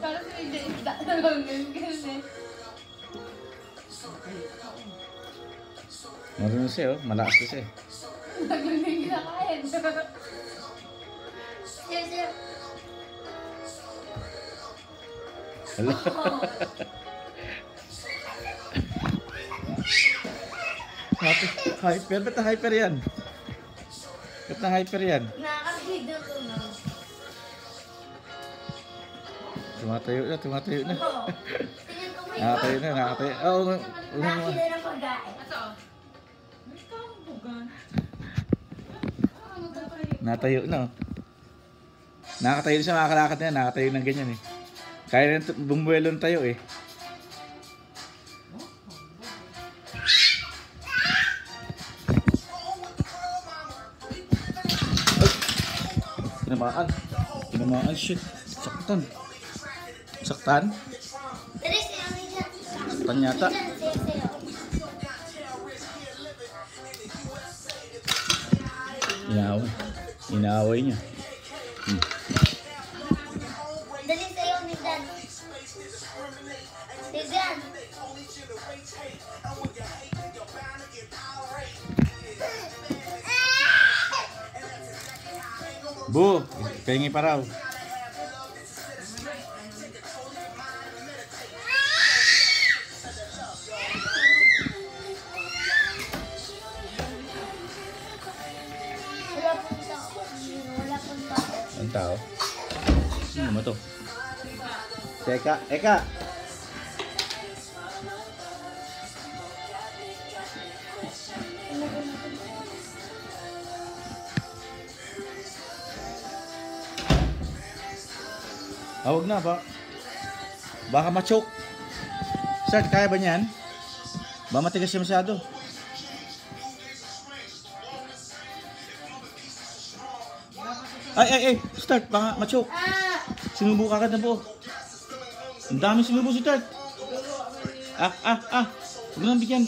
Parang sinigda lang ganyan. Marunong siya, oh. Malakas na siya. Nagulong kinakain. Sir. Hala. Hyper? Ba't na hyper yan? Ba't na hyper yan? Nakakabigil ko na. Tumatayo na, tumatayo na. Nakatayo na, nakatayo. Oo, nakakila ng pagkain. Natayo na, oh. Nakatayo siya, makakalakad na yan. Nakatayo ng ganyan, eh. Kaya na bumuelo ng tayo, eh. Tinamaan. Tinamaan, shit. Saktan. Saktan? Saktan yata. Inaaway. Inaaway niya. Dali sa'yo, Nigdan. Nigdan. Bu, pengi pa raw. Ang tao? Sino mo to? Eka, Eka! Huwag na ba? Baka ma-choke. Sir, kaya ba niyan? Ba matigas siya masyado? Ay! Start! Baka ma-choke. Sinubo ka agad na po. Ang dami sinubo si Start. Huwag nang bigyan.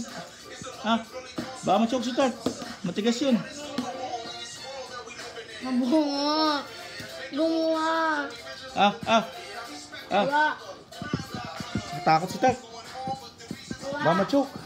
Baka ma-choke si Start. Matigas yun. Mabunga. Bunga. Takot si Start. Baka ma-choke.